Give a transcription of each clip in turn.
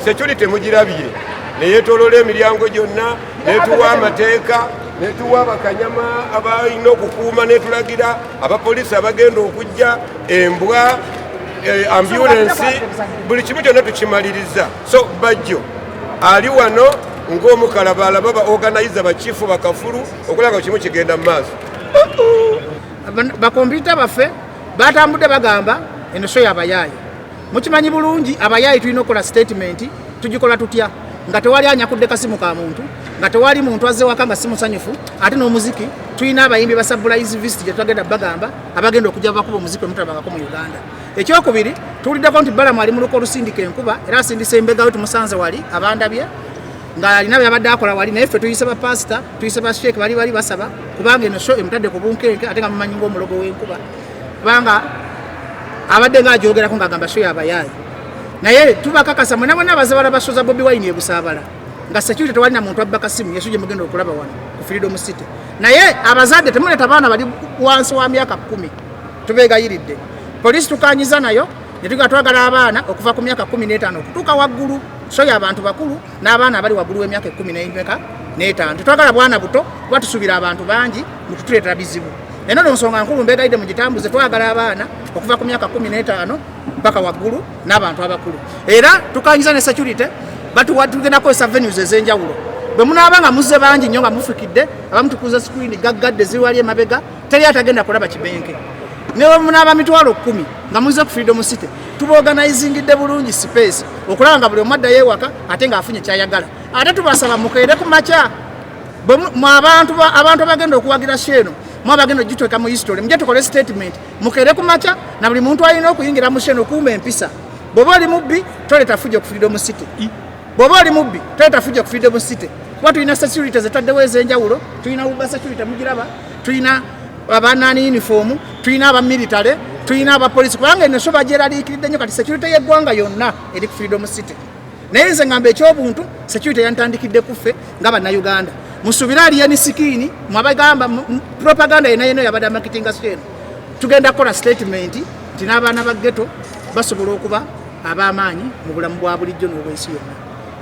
security mugirabire neyetolola emiryango gyonna netuwa amateeka netuwa bakanyama abalina okukuuma netulagira abapoliisi abagenda okujja embwa ambulance buli kimu kyonna tukimaliriza so bajjo ali wano ng'omukalabala baba organize bachifu bakafulu okulaga kimu kigenda mu maaso bakompyuta baffe batambudde bagamba enoso y'abayaayi mukimanyi bulungi abayaayi tulina okukola statement tugikola tutya nga tewali anyakudde kasimu ka muntu nga tewali muntu azze waka nga si musanyufu ate n'omuziki tulina abayimbi ba surprise visit gye twagenda bagamba abagenda okujja bakuba omuziki omutalabangako mu Uganda. Ekyokubiri tuwuliddeko nti Balamu ali mu luko olusindika enkuba era asindisa embega we tumusanze wali abandabye nga alina byabadde akola wali naye ffe tuyise bapasita tuyise basheeke bali basaba kubanga eno show emutadde ku bunkenke ate nga mumanyi ng'omulogo w'enkuba kubanga abadde ng'agyogerako ng'agamba show y'abayaayi naye tubakakasa mwena mwena abazabala basoza Bobi Wine e Busaabala nga security tewalina muntu abba kasimu yesu gye mugenda okulaba wano ku Freedom City naye abazadde temuleta baana bali wansi wa myaka 10 tubeegayiridde polisi tukanyiza nayo ne twagala abaana okuva ku myaka 15 okutuuka waggulu so y'abantu bakulu n'abaana abali waggulu w'emyaka 15 tetwagala bwana buto kuba tusuubira abantu bangi mu kutuleetera bizibu eno nsonga nkulu mbeegayidde mu gitambuze twagala abaana okuva ku myaka 15 mpaka waggulu n'abantu abakulu era tukanyiza ne security tugenda kukozesa venues ez'enjawulo bwe munaaba nga muzze bangi nnyo nga mufukidde abamu tukuza screen gaggadde ziwali emabega teri atagenda kulaba kibenke newe munaaba mitwalo 10 nga muzze ku Freedom City tuboganizingidde bulungi space okulaba nga buli omu addayo ewaka ate ng'afunye kyayagala ate tubasaba mukeere ku makya abantu abagenda okuwagira sheeno mwabagenda ogitweka mu history muje tukole statement mukeere ku makya na buli muntu alina okuyingira mu sheeno okuuma empisa bw'oba oli mubbi toleeta fujo ku Freedom City bw'oba oli mubbi toleeta fujo ku Freedom City kuba tulina security zetaddewo ez'enjawulo tulina uba security mugiraba tulina abanani uniform tulina aba military tulina aba police kubanga eno so bagyeraliikiridde nnyo kati security y'eggwanga yonna eri ku Freedom City naye nze ngamba ekyobuntu security yantandikidde kuffe nga bannayuganda musuubire aliyeni sikini mwabagamba propaganda yenayeno yabadde marketinga seno tugenda kukola statement nti n'abaana ba ghetto basobola okuba ab'amaanyi mu bulamu bwa bulijjo n'obwensi yonna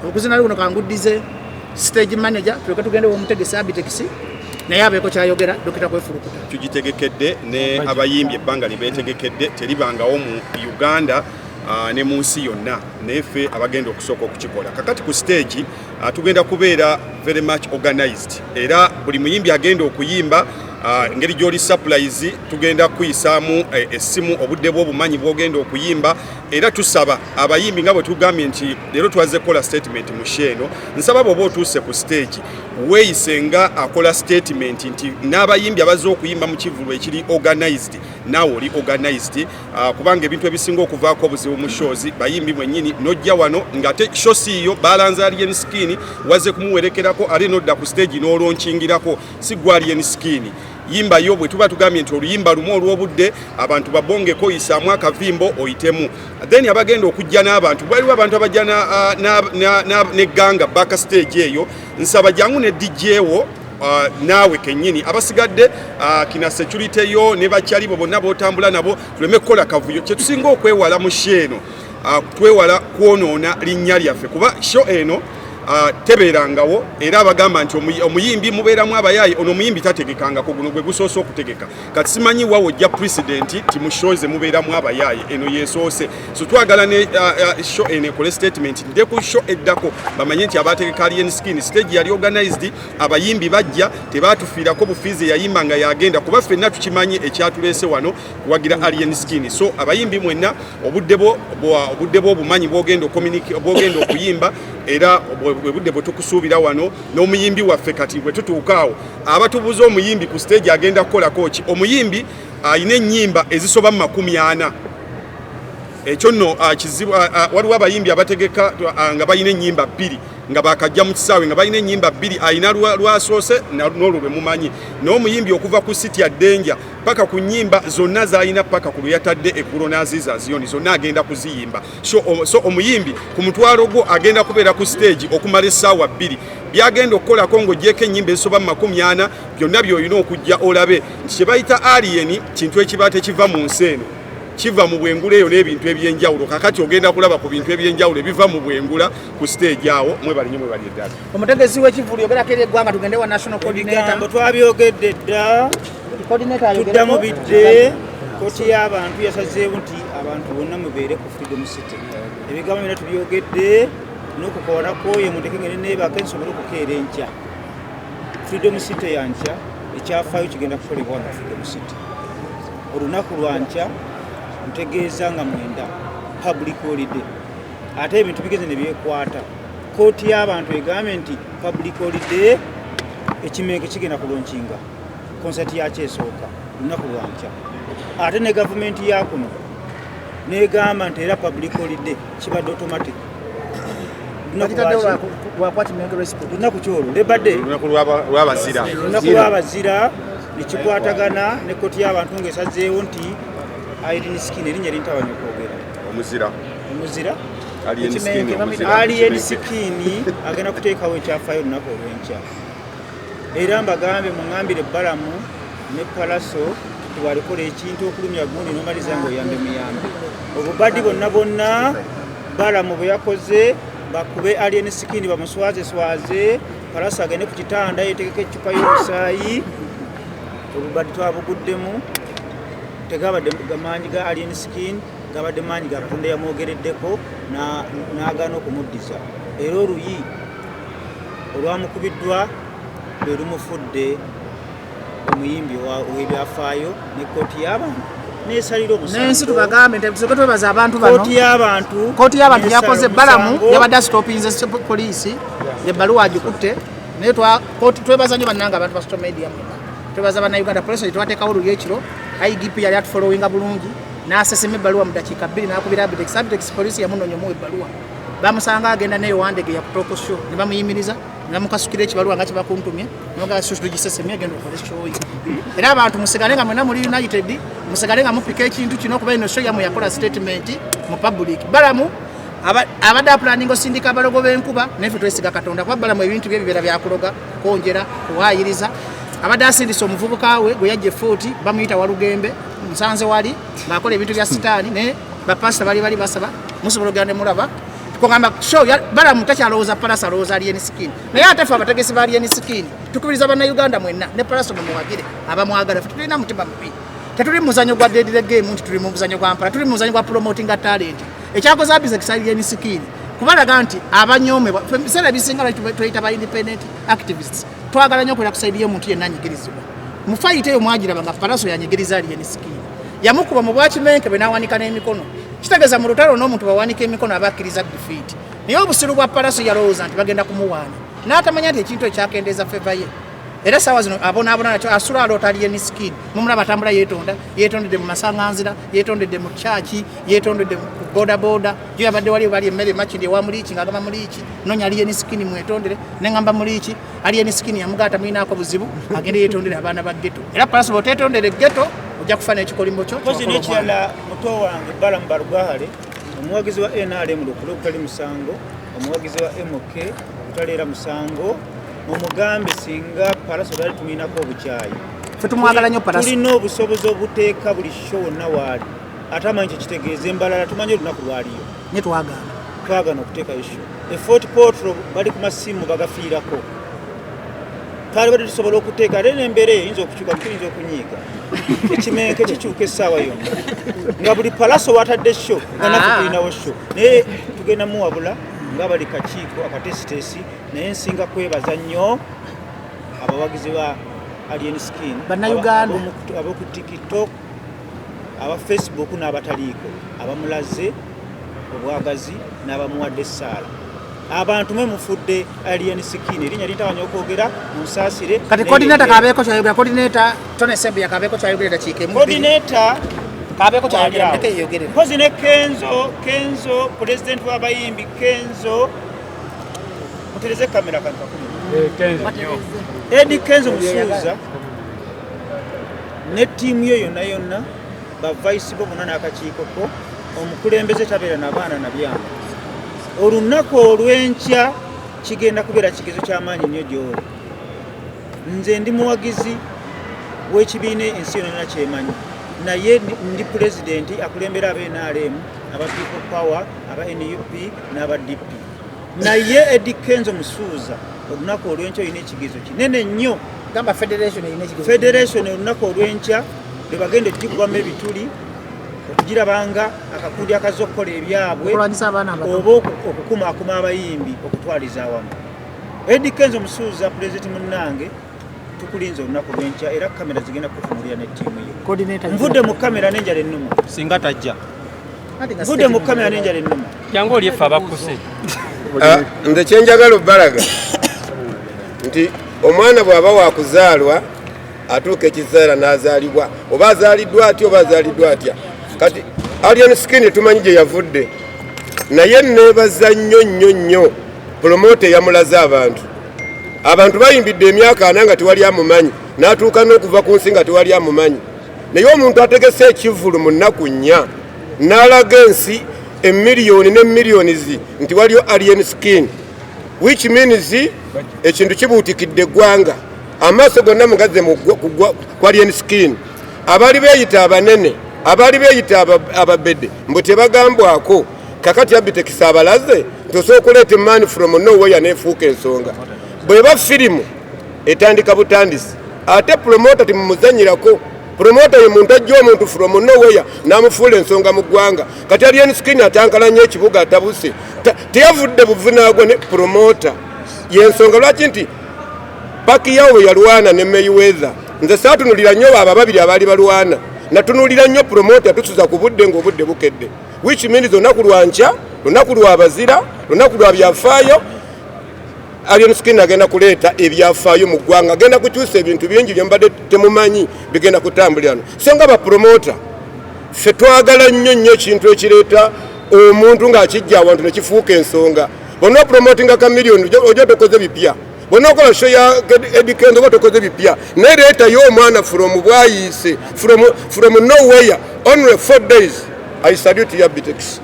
okuzina luno kanguddize stage manager tuleke tugende w'omutegesi abitekisi naye abeeko kyayogera dokita kwefulukuta tugitegekedde ne abayimbi ebbanga libeetegekedde teribangawo mu Uganda ne mu nsi yonna nefe abagenda okusooka okukikola kakati ku stage tugenda kubeera very much organized era buli muyimbi agenda okuyimba ngeri gyoli surprise tugenda kuyisaamu essimu obudde bw'obumanyi bw'ogenda okuyimba era tusaba abayimbi nga bwe tugambye nti leero twaze kola statement mu sheeno nsaba bw'oba otuuse ku stage weeyisenga akola statement nti n'abayimbi abazze okuyimba mu kivulu ekiri organized naawe oli organized kubanga ebintu ebisinga okuvaako obuzibu mu shows bayimbi mwennyini nojja wano ng'ate show siiyo balanza alien skin wazze kumuwerekerako ate nodda ku stage n'olonchingirako si gwa alien skin yimba yo bwe tuba tugambye nti oluyimba lumu olw'obudde abantu babongeko yisaamu akavimbo oyitemu then abagenda okujja n'abantu baliwo abantu abajja n'egganga back stage eyo nsaba jangu ne DJ wo naawe kennyini abasigadde kina security yo ne bakyali bo bonna bootambula nabo tuleme kukola kavuyo kye tusinga okwewala mu sheeno twewala kwonoona linnya lyaffe kuba show eno tebeerangawo era abagamba nti omuyimbi mubeeramu abayaayi ono omuyimbi tategekanga ku guno gwe gusoose okutegeka kati simanyi wawo ojja presidenti ti mushoze mubeeramu abayaayi eno yeesoose so twagala ne show eno ekole statement nde ku show eddako bamanye nti abategeka alien skin stage yali organized abayimbi bajja tebaatufiirako bufiizi yayimba nga yagenda kuba ffenna tukimanyi ekyatuleese wano kuwagira alien skin so abayimbi mwenna obudde bwo obumanyi bwogenda okuyimba era budde bwe tukusuubira wano n'omuyimbi waffe kati bwe tutuukaawo abatubuza omuyimbi ku stage agenda kukola koki omuyimbi ayina ennyimba ezisoba mu 40 ekyo nno kizibu waliwo abayimbi abategeka nga bayina ennyimba 2 nga bakajja mu kisaawe nga balina ennyimba 2 ayina lwasoose n'olwo lwe mumanyi n'omuyimbi okuva ku siti ya Denja paka ku nnyimba zonna z'alina paka ku lwe yatadde eggulo n'aziiza ziyoni zonna agenda kuziyimba so omuyimbi ku mutwalo gwo agenda kubeera ku stage okumala essaawa 2 byagenda okukolako ng'ogyeko ennyimba ezisoba mu 40 byonna by'olina okujja olabe nti kye bayita alien kintu ekiba tekiva mu nsi eno kiva mu bwengula eyo n'ebintu ebyenjawulo kakati ogenda kulaba ku bintu ebyenjawulo ebiva mu bwengula ku stage awo mwebali nnyo mwebali eddala omutegesi w'ekivulu yogerako eri eggwanga tugende wa national coordinator ebigambo twabyogedde dda tuddamu bidde kooti y'abantu yasazeewo nti abantu bonna mubeere ku freedom city ebigambo byonna tubyogedde n'okukoonako ye mutekengere neebaka nsobole okukeera enkya freedom city yankya ekyafaayo kigenda kukolebwa nga freedom city olunaku lwankya ntegeeza nga 9 public holiday ate ebintu bigeze ne byekwata kooti y'abantu egambye nti public holiday ekimeeke kigenda kulonkinga konsati yakyo esooka olunaku lwankya ate ne gavumenti yakuno negamba nti era public holiday kibadde automatic lunaku kyolwo lebadde lunaku lw'abazira nekikwatagana ne kooti y'abantu ng'esazeewo nti Irene Skin erinnya lintabanya okwogera omuzira Alien Skin agenda kuteekawo ekyafaayo olunaku olw'enkya era mbagambye muŋŋambire Pallaso ne Pallaso tewalikola ekintu okulumya gundi n'omaliza ng'oyambe muyambe obubaddi bonna Pallaso bwe yakoze bakube Alien Skin bamuswazeswaze Pallaso agende ku kitanda yetegeka eccupa y'omusaayi obubaddi twabuguddemu tegabadde maanyi ga Alien Skin gabadde maanyi ga Katonda yamwogereddeko n'agaana okumuddiza era oluyi olwamukubiddwa lwe lumufudde omuyimbi w'ebyafaayo ne kooti y'abantu nesalira omusango tubagambe nti twebaza abantu bano kooti y'abantu yakoze Pallaso yabadde asitopinze poliisi ebbaluwa agikutte naye twebaza nnyo bannanga abantu ba social media twebaza bannayuganda poliisi twateekawo oluyi ekiro IGP yali atufolowinga bulungi n'asesema ebbaluwa mu dakiika 2 n'akubira Abitex poliisi yamunoonya omuwa ebbaluwa bamusanga agenda neyo wandege ya kutoko show ne bamuyimiriza ne bamukasukira ekibaluwa nga kyebakuntumye noga tugisesemye agenda okukola show era abantu musigale nga mwena muli United musigale nga mupika ekintu kino okuba ino show yamu yakola statement mu public Pallaso abadde apulaninga osindika abalogo b'enkuba neffe twesiga Katonda kuba Pallaso ebintu bye bibeera byakuloga kwonjera kuwaayiriza abadde asindisa omuvubuka we gwe yajja efuuti bamuyita Walugembe musanze wali ng'akola ebintu bya sitaani ne bapasita bali basaba musobola ogenda ne mulaba tukugamba show Pallaso takyalowooza Pallaso alowooza Alien Skin naye ate ffe abategesi ba Alien Skin tukubiriza bannayuganda mwenna ne Pallaso mumuwagire abamwagala ffe tulina mutima mubi tetuli mu muzanyo gwa dead game nti tuli mu muzanyo gwa mpala tuli mu muzanyo gwa promoting talent ekyakoze business Alien Skin kubalaga nti abanyome biseera bisinga tuyita ba independent activists twagala nnyo okwera kusaidiya omuntu yenna anyigirizibwa mu fayita eyo mwagiraba nga Pallaso yanyigiriza Alien Skin yamukuba mu bwakimenke bwe n'awanika n'emikono kitegeeza mu lutalo n'omuntu bawanika emikono abakkiriza defeat naye obusiru bwa Pallaso yalowooza nti bagenda kumuwaana n'atamanya nti ekintu ekyakendeeza feva ye era saawa zino abonaabona nakyo asula aloota Alien Skin mumulaba atambula yeetondedde mu masaŋŋanzira yeetondedde mu kyaki yeetondedde ku bodaboda gyo yabadde wali bali emmere makindi ewa muliiki ng'agamba muliiki nonya Alien Skin mwetondere neŋŋamba muliiki Alien Skin yamugaata mulinaako buzibu agende yeetondere abaana ba ghetto era Pallaso bw'oteetondere ghetto ojja kufa n'ekikolimbo kyo kozi n'ekirala muto wange Pallaso Barugahale omuwagizi wa NRM Lukule obutali musango omuwagizi wa MK obutali era musango omugambe singa Pallaso bali tuminako obukyayi ffe tumwagala nnyo Pallaso tulina obusobozi obuteeka buli show wonna waali ate amanyi kyekitegeeza embalala tumanyi olunaku lwaliyo ne twagaana okuteekayo show Fort Portal bali ku masimu bagafiirako kale bali tusobola okuteeka ate n'embeera eyo yinza okukyuka tuyinza okunyiiga ekimenke kikyuka essaawa yonna nga buli Pallaso watadde show nga naffe tulinawo show naye tugenda muwabula nga bali kakiiko akatesitesi naye nsinga kwebaza nnyo abawagizi ba Alien Skin bannayuganda ab'oku TikTok aba Facebook n'abataliiko abamulaze obwagazi n'abamuwadde essaala abantu mwe mufudde Alien Skin erinnya lintabanya okwogera munsaasire kati coordinator kabeeko kyayogera coordinator Tony Sebia kabeeko kyayogera kiike coordinator kabeeko kyayogera ndeke yogerera kozi ne Kenzo president w'abayimbi Kenzo mutereze kamera kankakumu Eddie Kenzo Musuuza ne ttiimu yo yonna ba vice bo bonna n'akakiikoko omukulembeze tabeera n'abaana nabyama olunaku olw'enkya kigenda kubeera kigezo ky'amaanyi nnyo gy'oli nze ndi muwagizi w'ekibiina ensi yonna kyemanyi naye ndi president akulembera aba NRM aba People Power aba NUP n'aba DP naye Eddie Kenzo Musuuza olunaku olw'enkya olina ekigezo kinene nnyo gamba federation olunaku olw'enkya lwe bagenda okugikubamu ebituli okugirabanga akakundi akaza okukola ebyabwe oba okukumaakuma abayimbi okutwaliza awamu. Eddie Kenzo Musuuza pulezidenti munnange tukulinze olunaku lw'enkya era kamera zigenda kutunuulira ne ttiimu ye. Nvudde mu kamera n'enjala ennuma singa tajja nvudde mu kamera n'enjala ennuma jangu oli effe abakuse. Nze kyenjagala obbalaga nti omwana bw'aba wakuzaalwa atuuka ekiseera n'azaalibwa oba azaaliddwa atya oba azaaliddwa atya. Kati alien skin tumanyi gye yavudde naye neebaza nnyo promote yamulaze abantu bayimbidde emyaka 4 nga tewali amumanyi n'atuuka n'okuva ku nsi nga tewali amumanyi naye omuntu ategese ekivulu mu nnaku 4 n'alaga ensi emiliyoni n'emiliyonizi nti waliyo alien skin which means ekintu kibuutikidde eggwanga amaaso gonna mugaze ku alien skin. Abaali beeyita abanene abaali beeyita ababedde mbu tebagambwako kakati abitekisa abalaze tosooka okuleeta man from nowhere neefuuka ensonga. Bweba firimu etandika butandisi ate promota timumuzanyirako. Promota ye muntu ajja omuntu from nowhere n'amufuula ensonga mu ggwanga. Kati alien skin atankalanya ekibuga atabuse teyavudde buvunaagwa ne promota yensonga lwaki nti paki yawe yalwana ne Mayweather. Nze saatunulira nnyo abo ababiri abaali balwana natunulira nnyo promota tusuza ku budde ng'obudde bukedde which means olunaku lwa nkya lunaku lwa bazira lunaku lwa byafaayo. Alien skin agenda kuleeta ebyafaayo mu ggwanga agenda kukyusa ebintu bingi bye mbadde temumanyi bigenda kutambulirano. So nga bapromota ffe twagala nnyo ekintu ekireeta omuntu ng'akijja awantu ne kifuuka ensonga. Bonna promotinga ka miliyoni ojja tokoze bipya bonna okola show ya Eddie Kenzo nga tokoze bipya naye leetayo omwana from bwayiise from nowhere only 4 days. I salute you Bitex.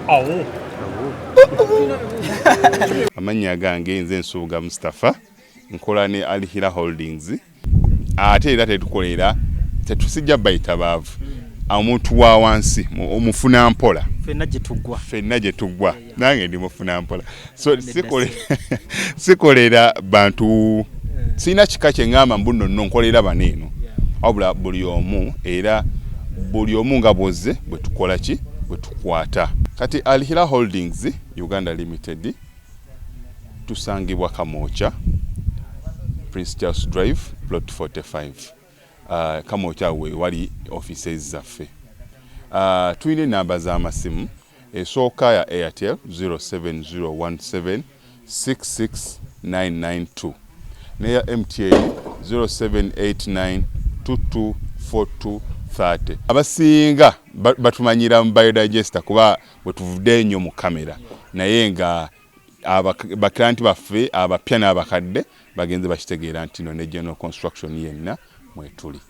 Amanya gange nze Nsuuga Mustafa nkola ne Alihira Holdings ate era tetukolera tetusijja bayita baavu omuntu wa wansi omufuna mpola fenna gye tuggwa nange ndi mufuna mpola so sikolera bantu sina kika kye ngamba mbuno nkolera baneeno wabula buli omu era buli omu nga bwoze bwe tukola ki bwe tukwata. Kati Alihira Holdings Uganda Limited tusangibwa Kamoocha Prince Charles Drive plot 45 Kamoocha we wali offices zaffe. Tuyine namba z'amasimu esooka ya Airtel 07017669992 neya MTN 0789224230. Abasinga batumanyira mu biodigester kuba bwe tuvudde nnyo mu kamera naye nga abaklanti baffe abapya n'abakadde bagenze bakitegeera nti no ne general construction yenna mwetuli.